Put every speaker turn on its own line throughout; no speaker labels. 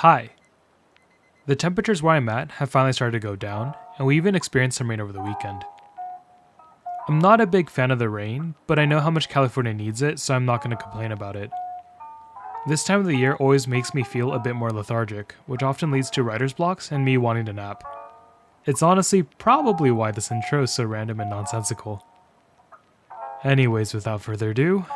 Hi. The temperatures where I'm at have finally started to go down, and we even experienced some rain over the weekend. I'm not a big fan of the rain, but I know how much California needs it, so I'm not going to complain about it. This time of the year always makes me feel a bit more lethargic, which often leads to writer's blocks and me wanting to nap. It's honestly probably why this intro is so random and nonsensical. Anyways, without further ado,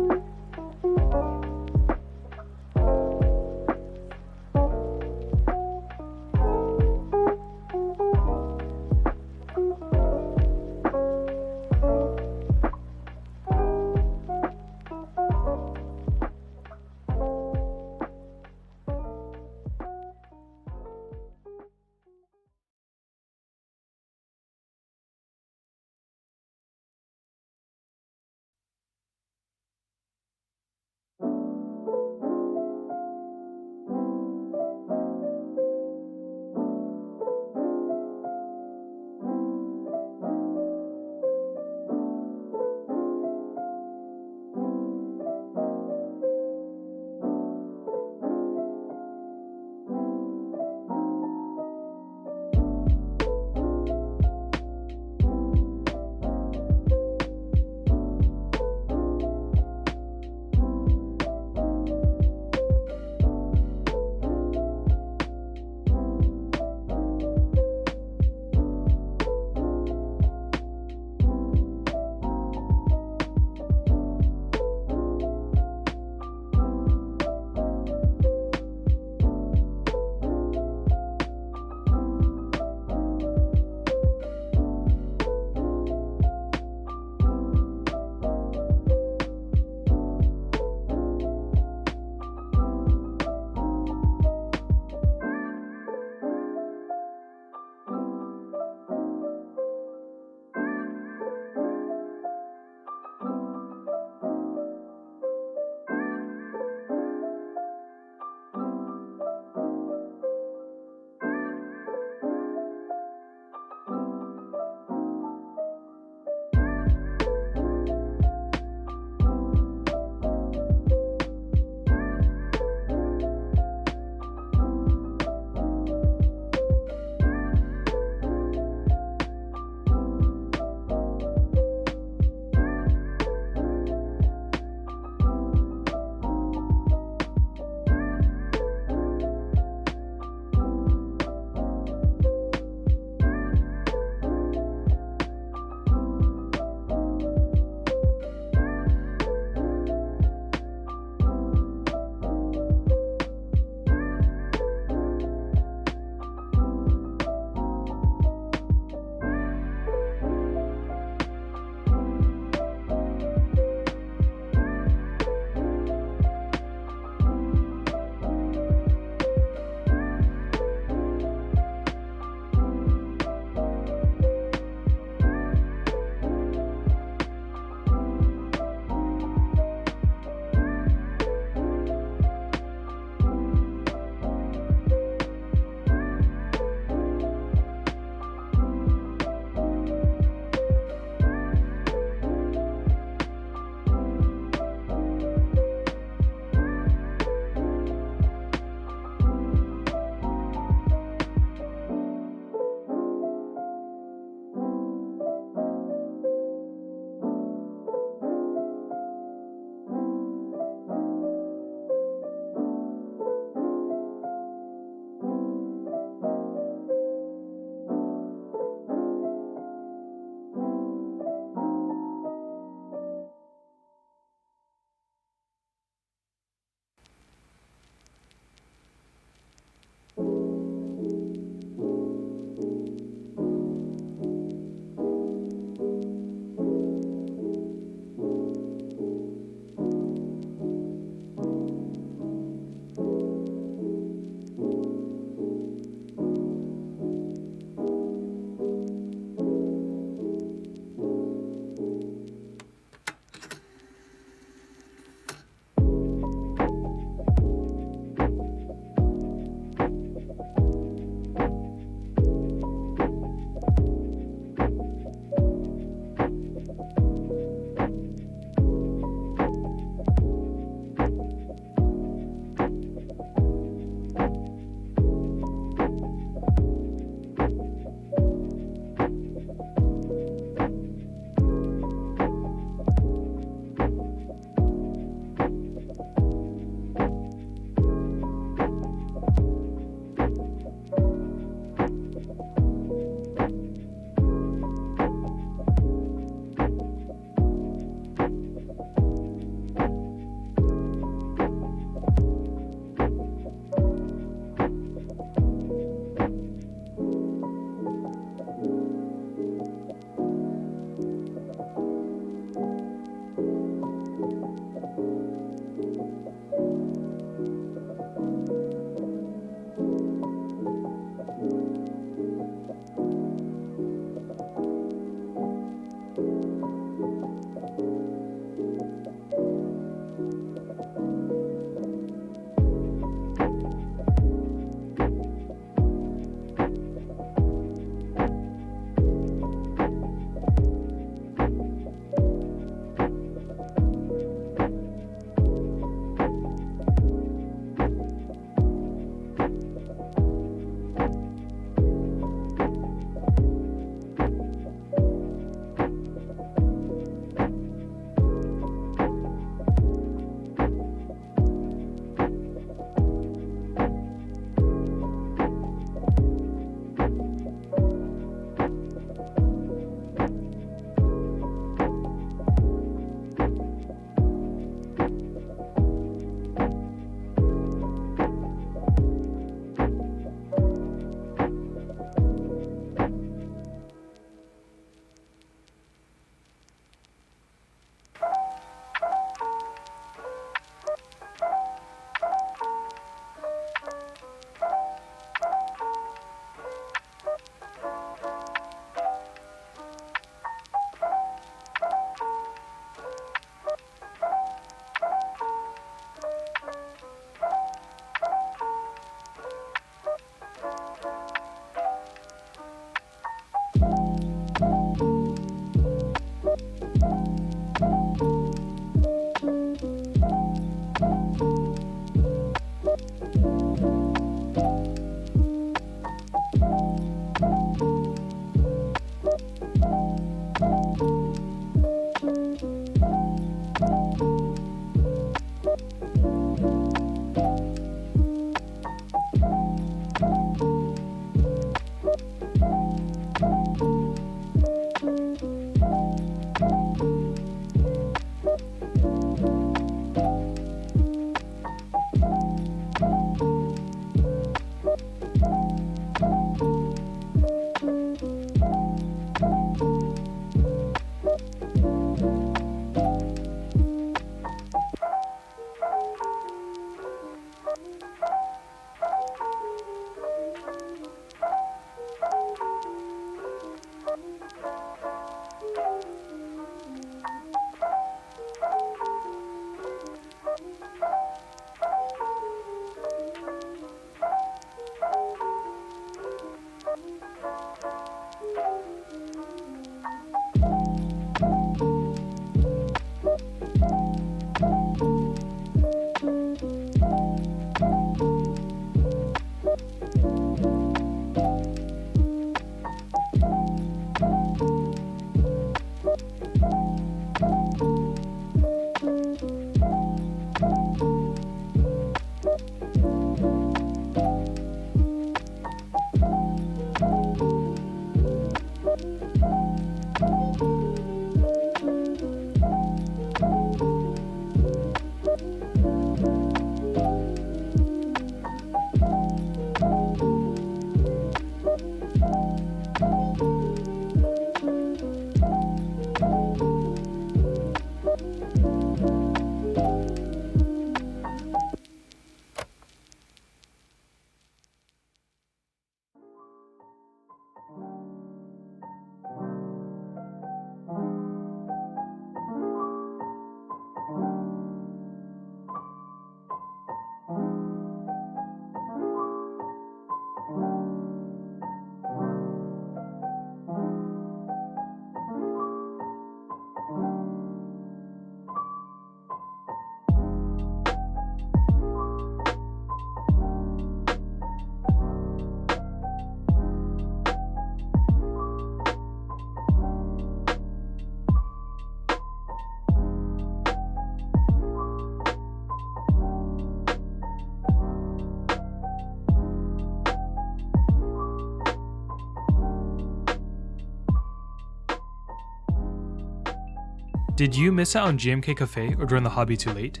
Did you miss out on GMK Cafe or join the hobby too late?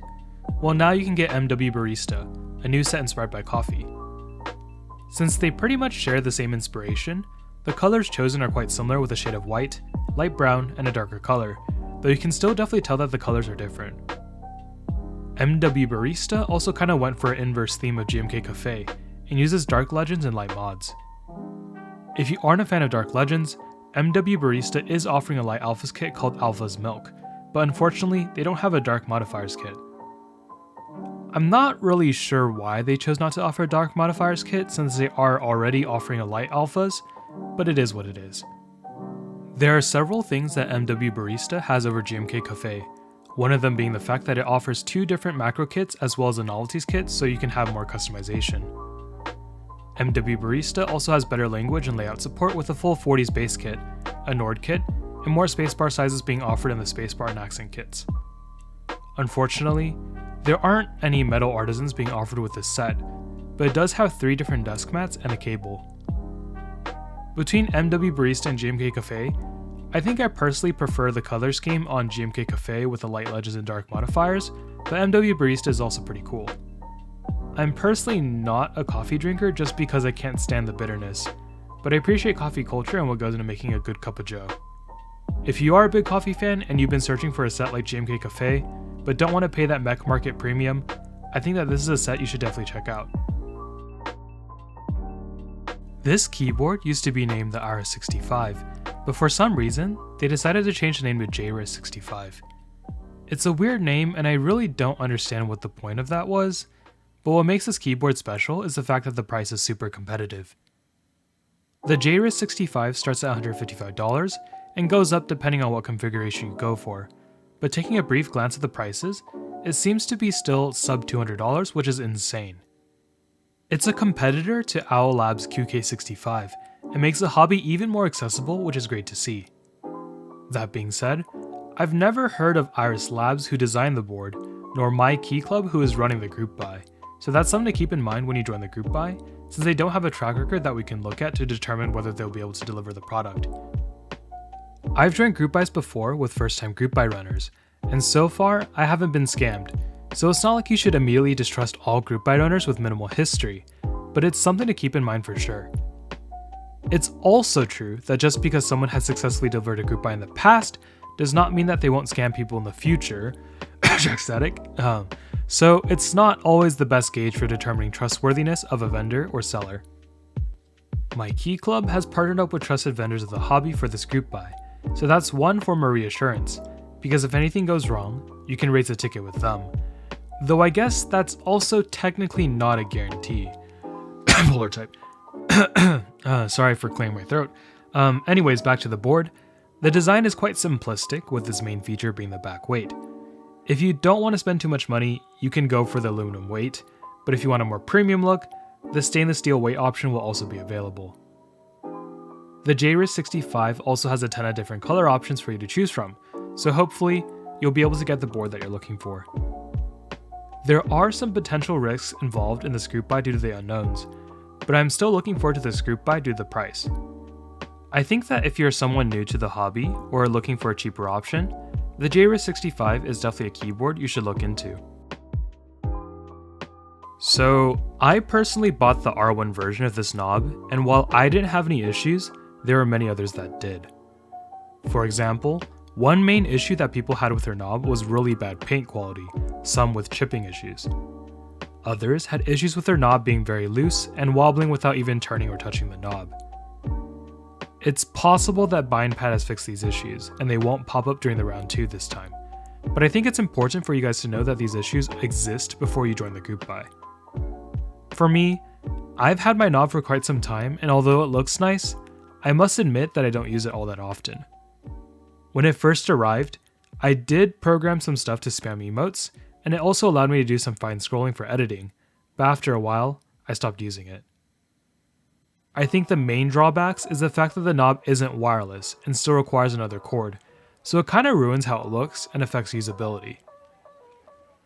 Well, now you can get MW Barista, a new set inspired by coffee. Since they pretty much share the same inspiration, the colors chosen are quite similar with a shade of white, light brown, and a darker color, though you can still definitely tell that the colors are different. MW Barista also kinda went for an inverse theme of GMK Cafe, and uses dark legends and light mods. If you aren't a fan of dark legends, MW Barista is offering a light alphas kit called Alpha's Milk, but unfortunately they don't have a dark modifiers kit. I'm not really sure why they chose not to offer a dark modifiers kit since they are already offering a light alphas, but it is what it is. There are several things that MW Barista has over GMK Cafe, one of them being the fact that it offers 2 different macro kits as well as a novelties kit so you can have more customization. MW Barista also has better language and layout support with a full 40s base kit, a Nord kit, and more spacebar sizes being offered in the spacebar and accent kits. Unfortunately, there aren't any metal artisans being offered with this set, but it does have 3 different desk mats and a cable. Between MW Barista and GMK Cafe, I think I personally prefer the color scheme on GMK Cafe with the light legends and dark modifiers, but MW Barista is also pretty cool. I'm personally not a coffee drinker just because I can't stand the bitterness, but I appreciate coffee culture and what goes into making a good cup of joe. If you are a big coffee fan and you've been searching for a set like GMK Cafe, but don't want to pay that mech market premium, I think that this is a set you should definitely check out. This keyboard used to be named the RS65, but for some reason, they decided to change the name to JRIS65. It's a weird name and I really don't understand what the point of that was, but what makes this keyboard special is the fact that the price is super competitive. The JRIS65 starts at $155 and goes up depending on what configuration you go for, but taking a brief glance at the prices, it seems to be still sub $200, which is insane. It's a competitor to Owl Labs QK65, and makes the hobby even more accessible, which is great to see. That being said, I've never heard of Iris Labs who designed the board, nor My Key Club who is running the group buy, so that's something to keep in mind when you join the group buy, since they don't have a track record that we can look at to determine whether they'll be able to deliver the product. I've joined group buys before with first time group buy runners, and so far I haven't been scammed, so it's not like you should immediately distrust all group buy owners with minimal history, but it's something to keep in mind for sure. It's also true that just because someone has successfully delivered a group buy in the past does not mean that they won't scam people in the future. Static. So it's not always the best gauge for determining trustworthiness of a vendor or seller. My Key Club has partnered up with trusted vendors of the hobby for this group buy, so that's one form of reassurance, because if anything goes wrong, you can raise a ticket with them. Though I guess that's also technically not a guarantee. Polar type. Sorry for clearing my throat. Anyways, back to the board. The design is quite simplistic, with its main feature being the back weight. If you don't want to spend too much money, you can go for the aluminum weight, but if you want a more premium look, the stainless steel weight option will also be available. The JRIS65 also has a ton of different color options for you to choose from, so hopefully, you'll be able to get the board that you're looking for. There are some potential risks involved in this group buy due to the unknowns, but I'm still looking forward to this group buy due to the price. I think that if you're someone new to the hobby or are looking for a cheaper option, the JRIS65 is definitely a keyboard you should look into. So, I personally bought the R1 version of this knob, and while I didn't have any issues, there were many others that did. For example, one main issue that people had with their knob was really bad paint quality, some with chipping issues. Others had issues with their knob being very loose and wobbling without even turning or touching the knob. It's possible that Binepad has fixed these issues, and they won't pop up during the round 2 this time, but I think it's important for you guys to know that these issues exist before you join the group buy. For me, I've had my knob for quite some time, and although it looks nice, I must admit that I don't use it all that often. When it first arrived, I did program some stuff to spam emotes, and it also allowed me to do some fine scrolling for editing, but after a while, I stopped using it. I think the main drawbacks is the fact that the knob isn't wireless and still requires another cord, so it kind of ruins how it looks and affects usability.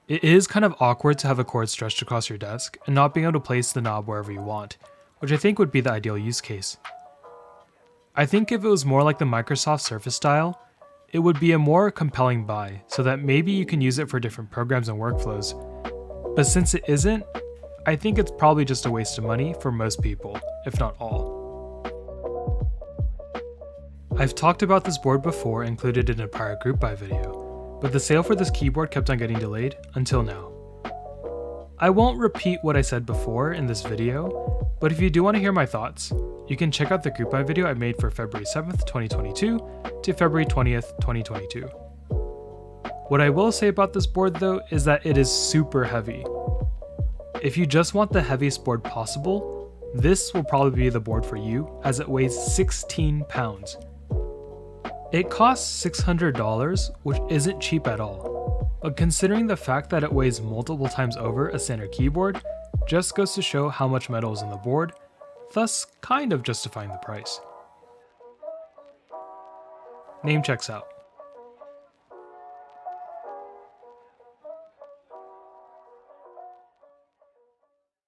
It is kind of awkward to have a cord stretched across your desk and not being able to place the knob wherever you want, which I think would be the ideal use case. I think if it was more like the Microsoft Surface style, it would be a more compelling buy so that maybe you can use it for different programs and workflows. But since it isn't, I think it's probably just a waste of money for most people, if not all. I've talked about this board before, included in a prior group buy video, but the sale for this keyboard kept on getting delayed until now. I won't repeat what I said before in this video, but if you do want to hear my thoughts, you can check out the group buy video I made for February 7th, 2022 to February 20th, 2022. What I will say about this board though is that it is super heavy. If you just want the heaviest board possible, this will probably be the board for you as it weighs 16 pounds. It costs $600, which isn't cheap at all, but considering the fact that it weighs multiple times over a standard keyboard, just goes to show how much metal is in the board, thus kind of justifying the price. Name checks out.